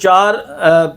4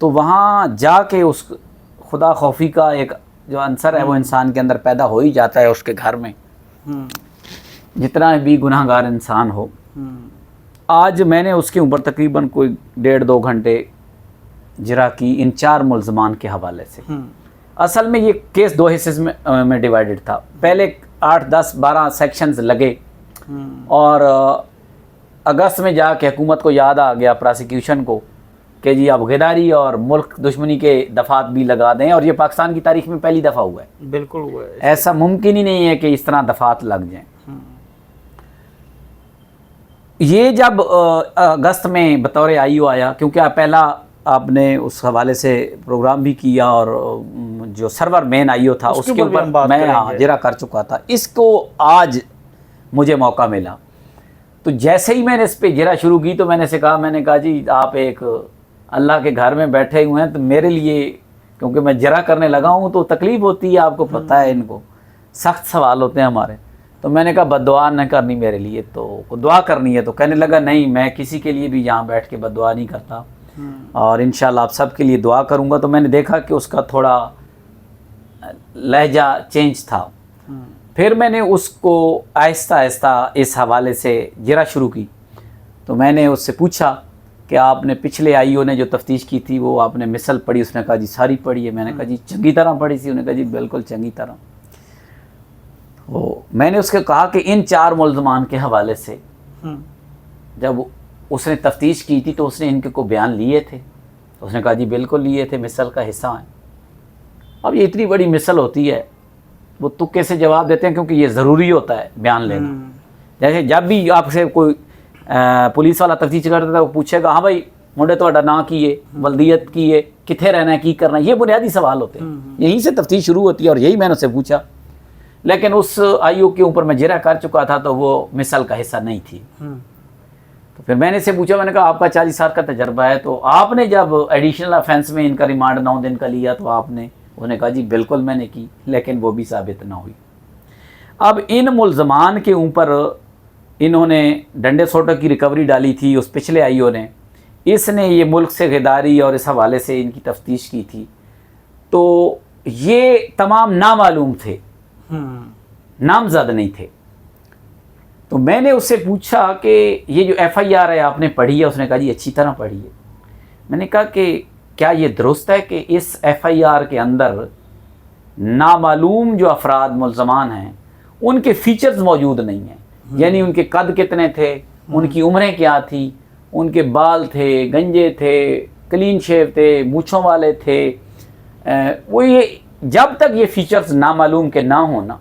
تو وہاں جا کے اس خدا خوفی کا ایک جو عنصر ہے وہ انسان کے اندر پیدا ہو ہی جاتا ہے اس کے گھر میں، جتنا بھی گناہ گار انسان ہو۔ آج میں نے اس کے اوپر تقریباً کوئی 1.5-2 گھنٹے جرا کی ان 4 ملزمان کے حوالے سے۔ اصل میں یہ کیس 2 حصے میں ڈیوائیڈڈ تھا، پہلے 8, 10, 12 سیکشنز لگے، اور اگست میں جا کے حکومت کو یاد آ گیا پراسیکیوشن کو کہ جی اب غداری اور ملک دشمنی کے دفعات بھی لگا دیں، اور یہ پاکستان کی تاریخ میں پہلی دفعہ ہوا ہے۔ بالکل ہوا ہے، ایسا ممکن ہی نہیں ہے کہ اس طرح دفعات لگ جائیں۔ یہ جب اگست میں بطور آئیو آیا، کیونکہ پہلا آپ نے اس حوالے سے پروگرام بھی کیا، اور جو سرور مین آئیو تھا اس کے اوپر میں جرا کر چکا تھا، اس کو آج مجھے موقع ملا۔ تو جیسے ہی میں نے اس پہ جرا شروع کی تو میں نے کہا جی آپ ایک اللہ کے گھر میں بیٹھے ہوئے ہیں، تو میرے لیے کیونکہ میں جرا کرنے لگا ہوں تو تکلیف ہوتی ہے، آپ کو پتہ ہے، ان کو سخت سوال ہوتے ہیں ہمارے۔ تو میں نے کہا بد دعا نہ کرنی میرے لیے، تو دعا کرنی ہے۔ تو کہنے لگا نہیں، میں کسی کے لیے بھی یہاں بیٹھ کے بد دعا نہیں کرتا، اور انشاءاللہ آپ سب کے لیے دعا کروں گا۔ تو میں نے دیکھا کہ اس کا تھوڑا لہجہ چینج تھا۔ پھر میں نے اس کو آہستہ آہستہ اس حوالے سے جرا شروع کی۔ تو میں نے اس سے پوچھا کہ آپ نے پچھلے آئیو نے جو تفتیش کی تھی وہ آپ نے مثل پڑھی؟ اس نے کہا جی ساری پڑھی ہے۔ میں نے کہا جی چنگی طرح پڑھی تھی؟ انہوں نے کہا جی بالکل چنگی طرح۔ میں نے اس کو کہا کہ ان 4 ملزمان کے حوالے سے جب اس نے تفتیش کی تھی تو اس نے ان کے کو بیان لیے تھے؟ اس نے کہا جی بالکل لیے تھے، مثل کا حصہ ہیں۔ اب یہ اتنی بڑی مثل ہوتی ہے، وہ تکے سے جواب دیتے ہیں کیونکہ یہ ضروری ہوتا ہے بیان لینا۔ جیسے جب بھی آپ سے کوئی پولیس والا تفتیش کرتا ہے وہ پوچھے گا ہاں بھائی منڈے تہاڈا نام کی ہے، ولدیت کی ہے، کتنے رہنا ہے، کی کرنا ہے، یہ بنیادی سوال ہوتے ہیں، یہیں سے تفتیش شروع ہوتی ہے، اور یہی میں نے اس سے پوچھا۔ لیکن اس آئیو کے اوپر میں جرا کر چکا تھا تو وہ مثل کا حصہ نہیں تھی۔ تو پھر میں نے سے پوچھا، میں نے کہا آپ کا 40 سال کا تجربہ ہے، تو آپ نے جب ایڈیشنل آفینس میں ان کا ریمانڈ 9 دن کا لیا تو آپ نے؟ انہوں نے کہا جی بالکل میں نے کی، لیکن وہ بھی ثابت نہ ہوئی۔ اب ان ملزمان کے اوپر انہوں نے ڈنڈے سوٹوں کی ریکوری ڈالی تھی، اس پچھلے آئیو نے، اس نے یہ ملک سے غداری اور اس حوالے سے ان کی تفتیش کی تھی۔ تو یہ تمام نامعلوم تھے، نامزد نہیں تھے۔ تو میں نے اس سے پوچھا کہ یہ جو ایف آئی آر ہے آپ نے پڑھی ہے؟ اس نے کہا جی اچھی طرح پڑھی ہے۔ میں نے کہا کہ کیا یہ درست ہے کہ اس ایف آئی آر کے اندر نامعلوم جو افراد ملزمان ہیں ان کے فیچرز موجود نہیں ہیں؟ یعنی ان کے قد کتنے تھے، ان کی عمریں کیا تھی، ان کے بال تھے، گنجے تھے، کلین شیو تھے، مونچھوں والے تھے، وہ یہ جب تک یہ فیچرز نامعلوم کے نہ ہونا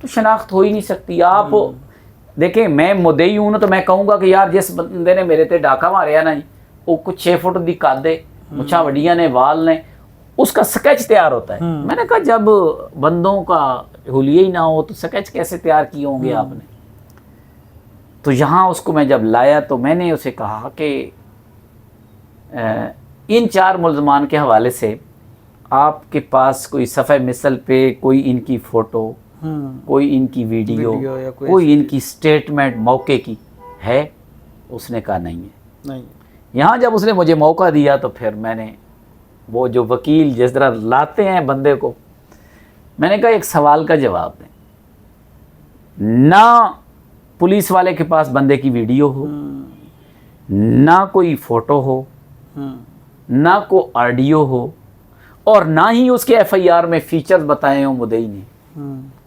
تو شناخت ہو ہی نہیں سکتی۔ آپ دیکھیں میں مدعی ہوں نا، تو میں کہوں گا کہ یار جس بندے نے میرے تے ڈاکہ ماریا نا وہ کچھ 6 فٹ دی قد ہے، مچھاں وڈیاں نے، وال نے، اس کا سکیچ تیار ہوتا ہے۔ میں نے کہا جب بندوں کا حلیہ ہی نہ ہو تو سکیچ کیسے تیار کیے ہوں گے آپ نے؟ تو یہاں اس کو میں جب لایا تو میں نے اسے کہا کہ ان 4 ملزمان کے حوالے سے آپ کے پاس کوئی صفحہ مثل پہ کوئی ان کی فوٹو، کوئی ان کی ویڈیو، کوئی ان کی سٹیٹمنٹ موقع کی ہے؟ اس نے کہا نہیں ہے۔ یہاں جب اس نے مجھے موقع دیا تو پھر میں نے وہ جو وکیل جس طرح لاتے ہیں بندے کو، میں نے کہا ایک سوال کا جواب دیں، نہ پولیس والے کے پاس بندے کی ویڈیو ہو، نہ کوئی فوٹو ہو، نہ کوئی آڈیو ہو، اور نہ ہی اس کے ایف آئی آر میں فیچرز بتائے ہوں مدعی نے۔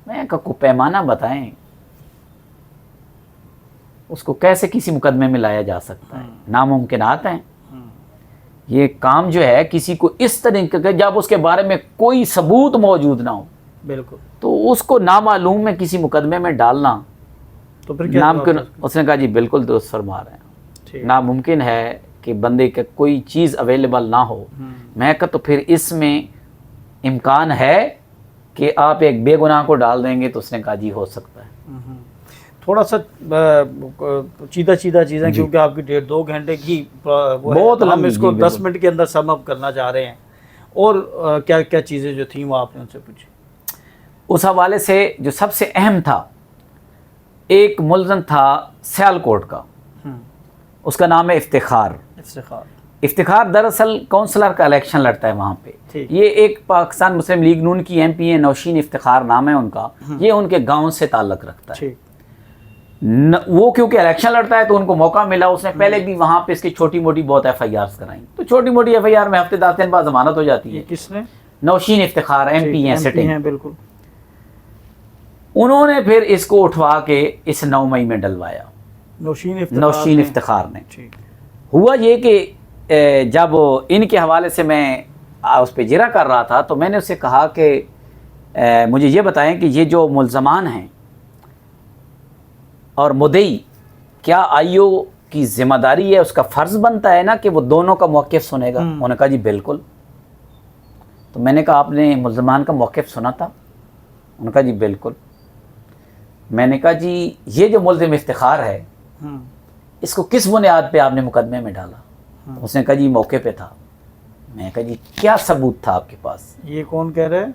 میں کہا کو پیمانہ بتائیں، اس کو کیسے کسی مقدمے میں لایا جا سکتا ہے؟ ناممکنات ہیں۔ یہ کام جو ہے کسی کو اس طریقے کا جب اس کے بارے میں کوئی ثبوت موجود نہ ہو، بالکل، تو اس کو نامعلوم میں کسی مقدمے میں ڈالنا تو پھر کیا ناممکن؟ اس نے کہا جی بالکل درست فرما رہے ہیں، ناممکن ہے کہ بندے کا کوئی چیز اویلیبل نہ ہو۔ میں کہا تو پھر اس میں امکان ہے کہ آپ ایک بے گناہ کو ڈال دیں گے؟ تو اس نے کہا جی ہو سکتا ہے۔ تھوڑا سا چیدہ چیزیں کیونکہ آپ کی 1.5-2 گھنٹے کی بہت ہم اس کو 10 منٹ کے اندر سم اپ کرنا چاہ رہے ہیں، اور کیا کیا چیزیں جو تھیں وہ آپ نے ان سے پوچھی؟ اس حوالے سے جو سب سے اہم تھا، ایک ملزم تھا سیالکوٹ کا، اس کا نام ہے افتخار۔ افتخار دراصل کونسلر کا الیکشن لڑتا ہے وہاں پہ. ٹھیک. یہ ایک پاکستان مسلم لیگ نون کی ایم پی ہے، نوشین افتخار نام ہے ان کا. یہ ان کے گاؤں سے تعلق رکھتا ہے. ٹھیک. وہ کیونکہ الیکشن لڑتا ہے تو ان کو موقع ملا. اس نے پہلے بھی وہاں پہ اس کی چھوٹی موٹی بہت ایف آئی آرز کرائیں. تو چھوٹی موٹی ایف آئی آر میں ہفتے 10 دن بعد ضمانت ہو جاتی ہے. کس نے؟ نوشین افتخار ایم پی ہیں سٹنگ. ہیں بالکل. انہوں نے پھر اس کو اٹھوا کے اس 9 مئی میں ڈلوایا نوشین افتخار نے. ہوا یہ کہ جب ان کے حوالے سے میں اس پہ جرا کر رہا تھا تو میں نے اس سے کہا کہ مجھے یہ بتائیں کہ یہ جو ملزمان ہیں اور مدعی، کیا آئی او کی ذمہ داری ہے، اس کا فرض بنتا ہے نا کہ وہ دونوں کا موقف سنے گا؟ انہوں نے کہا جی بالکل. تو میں نے کہا آپ نے ملزمان کا موقف سنا تھا؟ انہوں نے کہا جی بالکل. میں نے کہا جی یہ جو ملزم افتخار ہے اس کو کس بنیاد پہ آپ نے مقدمے میں ڈالا؟ اس نے کہا جی موقع پہ تھا. میں نے کہا جی کیا ثبوت تھا آپ کے پاس؟ یہ کون کہہ رہے ہیں؟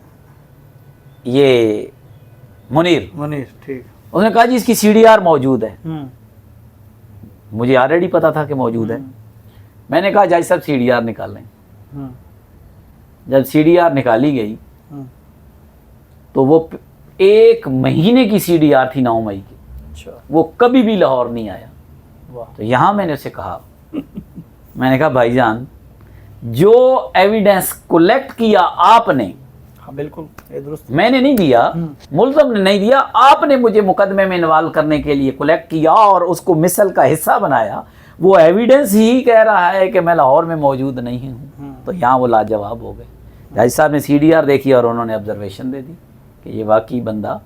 یہ منیر. ٹھیک. اس نے کہا جی اس کی سی ڈی آر موجود ہے. مجھے آلریڈی پتا تھا کہ موجود ہے. میں نے کہا جج صاحب سی ڈی آر نکال لیں. جب سی ڈی آر نکالی گئی تو وہ 1 مہینے کی سی ڈی آر تھی 9 مئی کی. اچھا. وہ کبھی بھی لاہور نہیں آیا. تو یہاں میں نے اسے کہا، میں نے کہا بھائی جان جو ایویڈنس کولیکٹ کیا آپ نے، بالکل درست، میں نے نہیں دیا، ملزم نے نہیں دیا، آپ نے مجھے مقدمے میں انوالو کرنے کے لیے کولیکٹ کیا اور اس کو مثل کا حصہ بنایا. وہ ایویڈنس ہی کہہ رہا ہے کہ میں لاہور میں موجود نہیں ہوں. تو یہاں وہ لاجواب ہو گئے. جج صاحب نے سی ڈی آر دیکھی اور انہوں نے آبزرویشن دے دی کہ یہ واقعی بندہ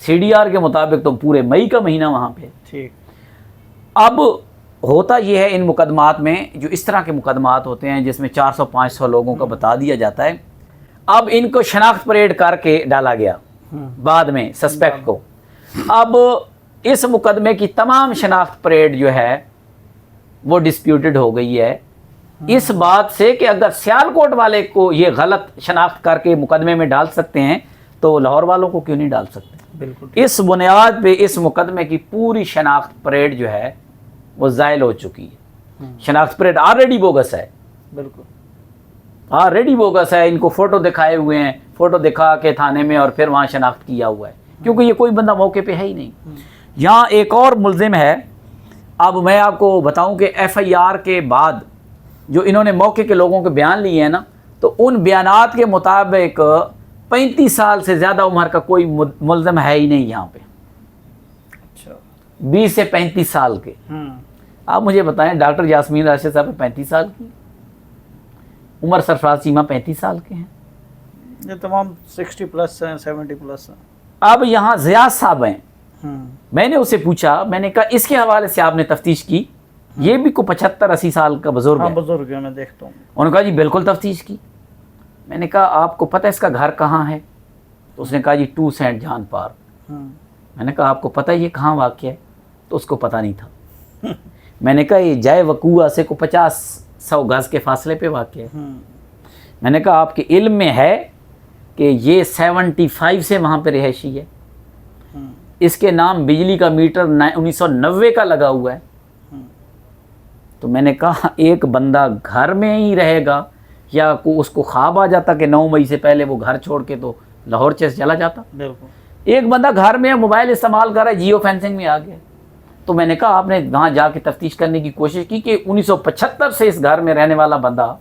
سی ڈی آر کے مطابق تو پورے مئی کا مہینہ وہاں پہ. ٹھیک. اب ہوتا یہ ہے ان مقدمات میں، جو اس طرح کے مقدمات ہوتے ہیں جس میں 400-500 لوگوں کا بتا دیا جاتا ہے، اب ان کو شناخت پریڈ کر کے ڈالا گیا بعد میں سسپیکٹ کو. اب اس مقدمے کی تمام شناخت پریڈ جو ہے وہ ڈسپیوٹڈ ہو گئی ہے اس بات سے کہ اگر سیالکوٹ والے کو یہ غلط شناخت کر کے مقدمے میں ڈال سکتے ہیں تو لاہور والوں کو کیوں نہیں ڈال سکتے. بالکل. اس بنیاد پہ اس مقدمے کی پوری شناخت پریڈ جو ہے وہ زائل ہو چکی ہے. شناخت پریڈ آلریڈی بوگس ہے. بالکل آلریڈی بوگس ہے. ان کو فوٹو دکھائے ہوئے ہیں، فوٹو دکھا کے تھانے میں اور پھر وہاں شناخت کیا ہوا ہے کیونکہ یہ کوئی بندہ موقع پہ ہے ہی نہیں. یہاں ایک اور ملزم ہے. اب میں آپ کو بتاؤں کہ ایف آئی آر کے بعد جو انہوں نے موقع کے لوگوں کے بیان لیے ہیں نا، تو ان بیانات کے مطابق 35 سال سے زیادہ عمر کا کوئی ملزم ہے ہی نہیں یہاں پہ. اچھا. 20 سے 35 سال کے. آپ مجھے بتائیں ڈاکٹر یاسمین راشد صاحب 35 سال کی، عمر سرفراز چیمہ 35 سال کے ہیں. یہ تمام 60 پلس ہیں، 70 پلس ہیں. اب یہاں زیاد صاحب ہیں. میں نے اسے پوچھا، میں نے کہا اس کے حوالے سے آپ نے تفتیش کی؟ یہ بھی کو 75-80 سال کا بزرگ ہے. بزرگ ہے، میں دیکھتا ہوں. انہوں نے کہا جی بالکل تفتیش کی. میں نے کہا آپ کو پتہ ہے اس کا گھر کہاں ہے؟ تو اس نے کہا جی 2 سینٹ جان پارک. میں نے کہا آپ کو پتہ ہے یہ کہاں واقع ہے؟ تو اس کو پتہ نہیں تھا. میں نے کہا یہ جائے وقوع سے کو 50-100 گز کے فاصلے پہ واقع ہے. میں نے کہا آپ کے علم میں ہے کہ یہ 75 سے وہاں پہ رہائشی ہے. اس کے نام بجلی کا میٹر 1990 کا لگا ہوا ہے. تو میں نے کہا ایک بندہ گھر میں ہی رہے گا یا اس کو خواب آ جاتا کہ 9 مئی سے پہلے وہ گھر چھوڑ کے تو لاہور چلا جاتا؟ بالکل. ایک بندہ گھر میں موبائل استعمال کر رہا ہے، جیو فینسنگ میں آ گیا. تو میں نے کہا آپ نے وہاں جا کے تفتیش کرنے کی کوشش کی کہ 1975 سے اس گھر میں رہنے والا بندہ،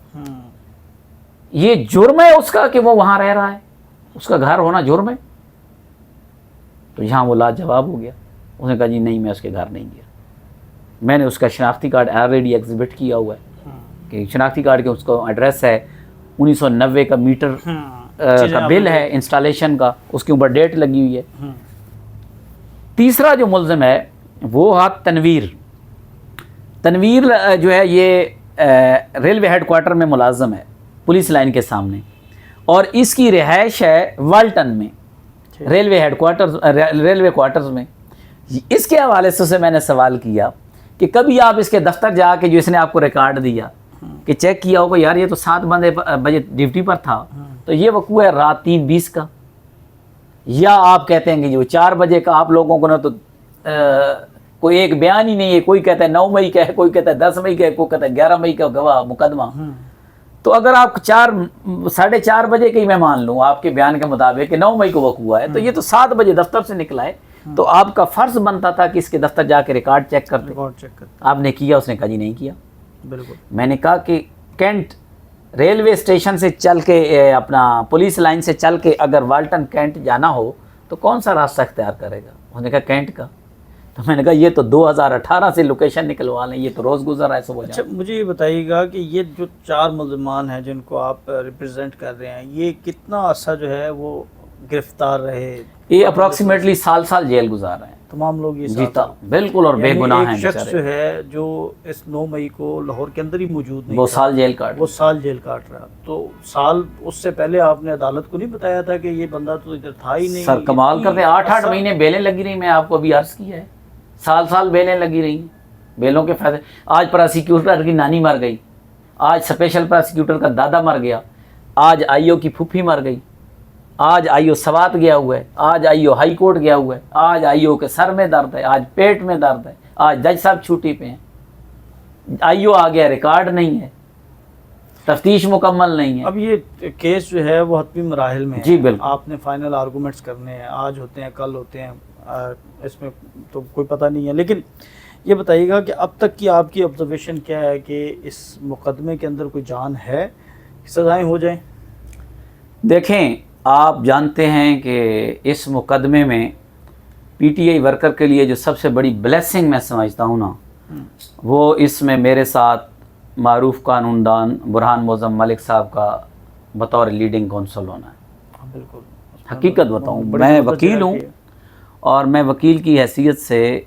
یہ جرم ہے اس کا کہ وہ وہاں رہ رہا ہے، اس کا گھر ہونا جرم ہے؟ تو یہاں وہ لاجواب ہو گیا. اس نے کہا جی نہیں میں اس کے گھر نہیں گیا. میں نے اس کا شناختی کارڈ آلریڈی ایگزبٹ کیا ہوا ہے کہ شناختی کارڈ کے اس کا ایڈریس ہے 1990 کا میٹر کا بل ہے انسٹالیشن کا، اس کے اوپر ڈیٹ لگی ہوئی ہے. تیسرا جو ملزم ہے وہ ہاتھ تنویر جو ہے یہ ریلوے ہیڈ کوارٹر میں ملازم ہے پولیس لائن کے سامنے، اور اس کی رہائش ہے والٹن میں ریلوے کوارٹرز میں. اس کے حوالے سے میں نے سوال کیا کہ کبھی آپ اس کے دفتر جا کے جو اس نے آپ کو ریکارڈ دیا کہ چیک کیا ہوگا یار یہ تو 7 بجے ڈیوٹی پر تھا، تو یہ وقوع ہے رات 3:20 کا، یا آپ کہتے ہیں کہ جو 4 بجے کا آپ لوگوں کو نا تو کوئی ایک بیان ہی نہیں ہے. کوئی کہتا ہے 9 مئی کا ہے, کوئی کہتا ہے 10 مئی کا ہے, کوئی کہتا ہے 11 مئی کا گواہ مقدمہ. تو اگر آپ 4:30 بجے کی میں مان لوں آپ کے بیان کے مطابق کہ 9 مئی کو وقوع ہوا ہے, تو یہ تو 7 بجے دفتر سے نکلا ہے. تو آپ کا فرض بنتا تھا کہ اس کے دفتر جا کے ریکارڈ چیک کرتے. آپ نے کیا؟ اس نے کہا جی نہیں کیا. بالکل. میں نے کہا کہ کینٹ ریلوے اسٹیشن سے چل کے اپنا پولیس لائن سے چل کے اگر والٹن کینٹ جانا ہو تو کون سا راستہ اختیار کرے گا؟ انہوں نے کہا کینٹ کا. تو میں نے کہا یہ تو 2018 سے لوکیشن نکلوا لیں, یہ تو روز گزر ہے. صبح. اچھا مجھے یہ بتائیے گا کہ یہ جو 4 ملزمان ہیں جن کو آپ ریپرزینٹ کر رہے ہیں, یہ کتنا عرصہ جو ہے وہ گرفتار رہے؟ یہ اپروکسیمیٹلی سال جیل گزار رہے ہیں تمام لوگ. یہ جیتا بالکل, اور بے گناہ ہیں. ایک شخص جو ہے جو اس 9 مئی کو لاہور کے اندر ہی موجود نہیں, وہ سال جیل کاٹ, وہ سال جیل کاٹ رہا. تو سال اس سے پہلے آپ نے عدالت کو نہیں بتایا تھا کہ یہ بندہ تو ادھر تھا ہی نہیں؟ سر کمال کرتے ہیں. 8 مہینے بیلیں لگی رہی. میں آپ کو ابھی عرض کیا ہے, سال بیلیں لگی رہی. بیلوں کے فائدے. آج پراسیکیوٹر کی نانی مر گئی, آج اسپیشل پراسیکیوٹر کا دادا مر گیا, آج آئی او کی پھوپھی مر گئی, آج آئی او سوات گیا ہوا ہے, آج آئی او ہائی کورٹ گیا ہوا ہے, آج آئی او کے سر میں درد ہے, آج پیٹ میں درد ہے, آج جج صاحب چھٹی پہ ہیں, آئی او آ گیا, ریکارڈ نہیں ہے, تفتیش مکمل نہیں ہے. اب یہ کیس جو ہے وہ حتمی مراحل میں ہے. جی بالکل. آپ نے فائنل آرگومنٹس کرنے ہیں, آج ہوتے ہیں کل ہوتے ہیں, اس میں تو کوئی پتہ نہیں ہے. لیکن یہ بتائیے گا کہ اب تک کی آپ کی آبزرویشن کیا ہے کہ اس مقدمے کے اندر کوئی جان ہے کہ سزائیں ہو جائیں؟ دیکھیں, آپ جانتے ہیں کہ اس مقدمے میں پی ٹی آئی ورکر کے لیے جو سب سے بڑی بلیسنگ میں سمجھتا ہوں نا, وہ اس میں میرے ساتھ معروف قانون دان برہان معظم ملک صاحب کا بطور لیڈنگ کونسل ہونا ہے. بالکل. حقیقت بتاؤں, میں وکیل ہوں, اور میں وکیل کی حیثیت سے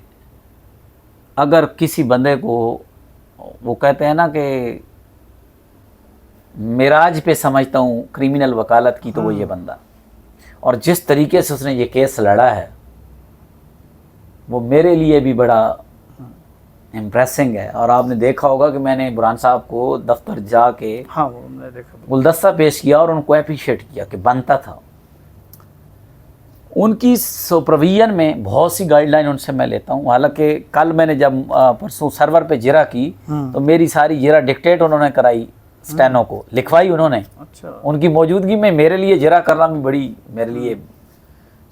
اگر کسی بندے کو, وہ کہتے ہیں نا کہ معراج پہ سمجھتا ہوں کریمنل وکالت کی, تو وہ یہ بندہ, اور جس طریقے سے اس نے یہ کیس لڑا ہے وہ میرے لیے بھی بڑا امپریسنگ ہے. اور آپ نے دیکھا ہوگا کہ میں نے برہان صاحب کو دفتر جا کے گلدستہ پیش کیا اور ان کو اپریشیٹ کیا کہ بنتا تھا. ان کی سپرویژن میں بہت سی گائیڈ لائن ان سے میں لیتا ہوں. حالانکہ کل میں نے جب پرسوں سرور پہ جرا کی تو میری ساری جرا ڈکٹیٹ انہوں نے کرائی, اسٹینو کو لکھوائی انہوں نے. ان کی موجودگی میں میرے لیے جرا کرنا بھی بڑی میرے لیے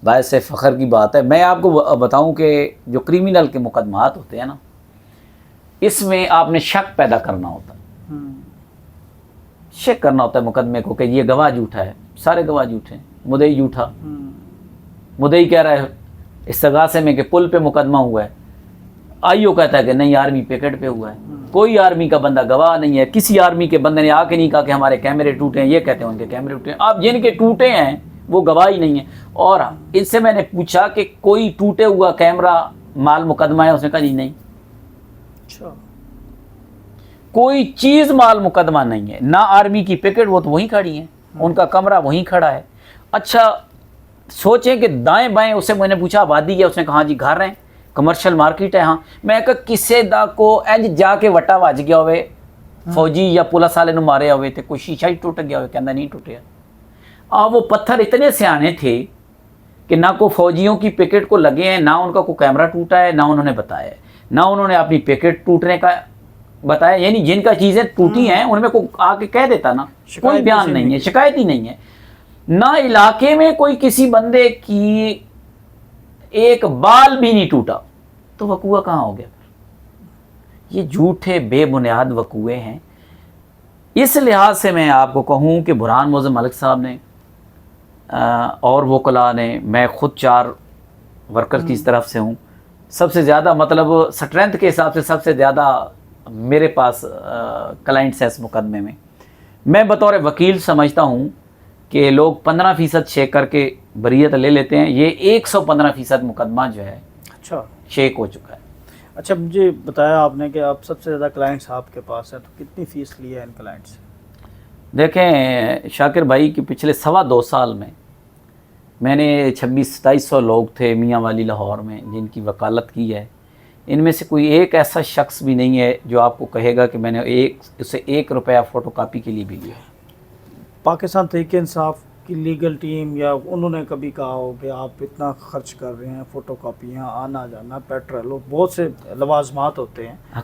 باعث فخر کی بات ہے. میں آپ کو بتاؤں کہ جو کریمنل کے مقدمات ہوتے ہیں نا, اس میں آپ نے شک پیدا کرنا ہوتا ہے, شک کرنا ہوتا ہے مقدمے کو کہ یہ گواہ جھوٹا ہے, سارے گواہ جھوٹے ہیں, مدعی جھوٹا, مدعی کہہ رہا ہے استغاثے میں کہ پل پہ مقدمہ ہوا ہے, آئی او کہتا ہے کہ نہیں آرمی پیکٹ پہ ہوا ہے. کوئی آرمی کا بندہ گواہ نہیں ہے, کسی آرمی کے بندے نے آ کے نہیں کہا کہ ہمارے کیمرے ٹوٹے ہیں, یہ کہتے ہیں ان کے کیمرے ٹوٹے ہیں. آپ جن کے ٹوٹے ہیں وہ گواہ ہی نہیں ہے. اور ان سے میں نے پوچھا کہ کوئی ٹوٹے ہوا کیمرہ مال مقدمہ ہے؟ اس نے کہا جی نہیں, کوئی چیز مال مقدمہ نہیں ہے. نہ آرمی کی پیکٹ, وہ تو وہیں کھڑی ہیں, ان کا کمرہ وہیں کھڑا ہے. اچھا سوچیں کہ دائیں بائیں, اس سے میں نے پوچھا آبادی ہے, اس نے کہا ہاں جی گھر ہیں, کمرشل مارکیٹ ہے. ہاں میں کہا کسے دا کو انج جا کے وٹا وج گیا ہوئے, فوجی یا پولیس والے نو مارے ہوئے تھے, کوئی شیشہ ہی ٹوٹ گیا ہوئے, کہنا نہیں ٹوٹیا. وہ پتھر اتنے سیانے تھے کہ نہ کو فوجیوں کی پیکٹ کو لگے ہیں, نہ ان کا کوئی کیمرہ ٹوٹا ہے, نہ انہوں نے بتایا ہے, نہ انہوں نے اپنی پیکٹ ٹوٹنے کا بتایا. یعنی جن کا چیزیں ٹوٹی ہیں ان میں کوئی آ کے کہہ دیتا نا, کوئی بیان نہیں ہے, شکایت ہی نہیں ہے. نہ علاقے میں کوئی کسی بندے کی ایک بال بھی نہیں ٹوٹا, تو وقوع کہاں ہو گیا؟ یہ جھوٹے بے بنیاد وقوعے ہیں. اس لحاظ سے میں آپ کو کہوں کہ برہان معظم ملک صاحب نے اور وکلاء نے, میں خود 4 ورکر کی طرف سے ہوں, سب سے زیادہ مطلب سٹرینتھ کے حساب سے سب سے زیادہ میرے پاس کلائنٹس ہیں اس مقدمے میں. میں بطور وکیل سمجھتا ہوں کہ لوگ 15% شیک کر کے بریت لے لیتے ہیں. یہ 115% مقدمہ جو ہے شیک ہو چکا ہے. اچھا مجھے بتایا آپ نے کہ آپ سب سے زیادہ کلائنٹس آپ کے پاس ہیں, تو کتنی فیس لی ہے ان کلائنٹ سے؟ دیکھیں شاکر بھائی کہ پچھلے 2.25 سال میں نے 2600-2700 لوگ تھے میاں والی لاہور میں جن کی وکالت کی ہے. ان میں سے کوئی ایک ایسا شخص بھی نہیں ہے جو آپ کو کہے گا کہ میں نے اسے 1 روپیہ فوٹو کاپی کے لیے بھی لیا. پاکستان تحریک انصاف کی لیگل ٹیم یا انہوں نے کبھی کہا ہو کہ آپ اتنا خرچ کر رہے ہیں، فوٹو کاپیاں، آنا جانا، پیٹرول، بہت سے لوازمات ہوتے ہیں؟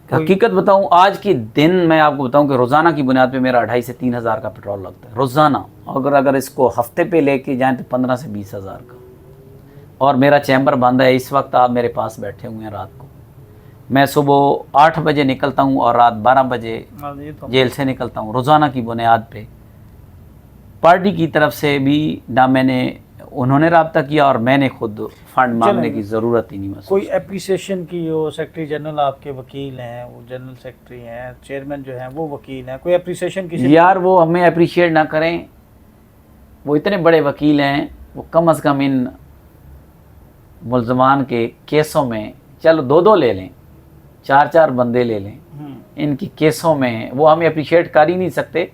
حقیقت بتاؤں، آج کی دن میں آپ کو بتاؤں کہ روزانہ کی بنیاد پہ میرا 2,500 سے 3,000 کا پیٹرول لگتا ہے روزانہ. اگر اس کو ہفتے پہ لے کے جائیں تو 15 سے 20,000 کا. اور میرا چیمبر بند ہے، اس وقت آپ میرے پاس بیٹھے ہوئے ہیں رات کو. میں صبح 8 بجے نکلتا ہوں اور رات 12 بجے جیل سے نکلتا ہوں روزانہ کی بنیاد پہ. پارٹی کی طرف سے بھی نہ میں نے انہوں نے رابطہ کیا اور میں نے خود فنڈ مانگنے کی ضرورت ہی نہیں محسوس. کوئی اپریسیشن کی ہو؟ سیکرٹری جنرل آپ کے وکیل ہیں، وہ جنرل سیکرٹری ہیں، چیئرمین جو ہیں وہ وکیل ہیں، کوئی اپریسیشن کسی؟ یار وہ ہمیں اپریشیٹ نہ کریں، وہ اتنے بڑے وکیل ہیں، وہ کم از کم ان ملزمان کے کیسوں میں چلو 2 لے لیں، 4 بندے لے لیں، ان کی کیسوں میں وہ ہمیں اپریشیٹ کر ہی نہیں سکتے.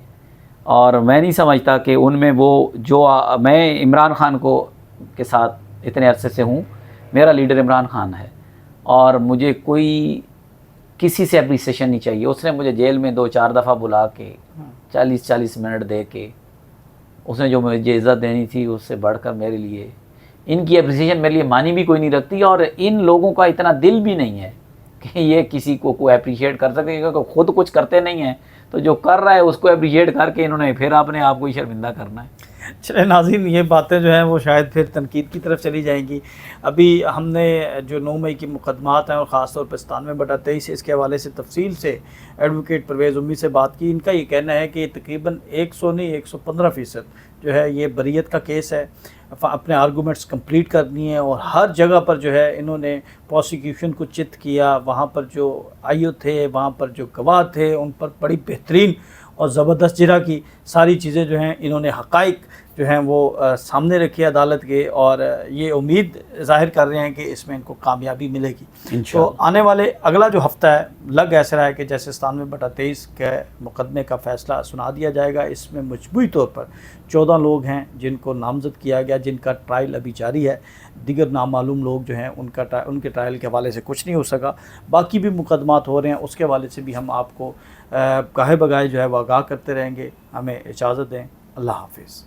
اور میں نہیں سمجھتا کہ ان میں وہ جو میں عمران خان کو کے ساتھ اتنے عرصے سے ہوں، میرا لیڈر عمران خان ہے اور مجھے کوئی کسی سے اپریسیشن نہیں چاہیے. اس نے مجھے جیل میں 2-4 دفعہ بلا کے 40 منٹ دے کے اس نے جو مجھے عزت دینی تھی اس سے بڑھ کر میرے لیے ان کی اپریسیشن میرے لیے معنی بھی کوئی نہیں رکھتی. اور ان لوگوں کا اتنا دل بھی نہیں ہے کہ یہ کسی کو کوئی اپریشیٹ کر سکتے، کیونکہ خود کچھ کرتے نہیں ہیں، تو جو کر رہا ہے اس کو اپریشیٹ کر کے انہوں نے پھر اپنے آپ کو ہی شرمندہ کرنا ہے. چلے ناظرین، یہ باتیں جو ہیں وہ شاید پھر تنقید کی طرف چلی جائیں گی. ابھی ہم نے جو 9 مئی کی مقدمات ہیں اور خاص طور پہ 97/23 اس کے حوالے سے تفصیل سے ایڈوکیٹ پرویز امی سے بات کی. ان کا یہ کہنا ہے کہ یہ تقریباً 100 نہیں 115% جو ہے یہ بریت کا کیس ہے. اپنے آرگومنٹس کمپلیٹ کرنی ہے اور ہر جگہ پر جو ہے انہوں نے پروسیکیوشن کو چت کیا. وہاں پر جو آئیو تھے، وہاں پر جو گواہ تھے، ان پر بڑی بہترین اور زبردست جرح کی ساری چیزیں جو ہیں انہوں نے حقائق جو ہیں وہ سامنے رکھی عدالت کے، اور یہ امید ظاہر کر رہے ہیں کہ اس میں ان کو کامیابی ملے گی. تو آنے والے اگلا جو ہفتہ ہے لگ ایسا رہا ہے کہ جیسے 97/23 کے مقدمے کا فیصلہ سنا دیا جائے گا. اس میں مجموعی طور پر 14 لوگ ہیں جن کو نامزد کیا گیا، جن کا ٹرائل ابھی جاری ہے. دیگر نامعلوم لوگ جو ہیں ان کے ٹرائل کے حوالے سے کچھ نہیں ہو سکا. باقی بھی مقدمات ہو رہے ہیں، اس کے حوالے سے بھی ہم آپ کو گاہے بگاہے جو ہے وہ آگاہ کرتے رہیں گے. ہمیں اجازت دیں. اللہ حافظ.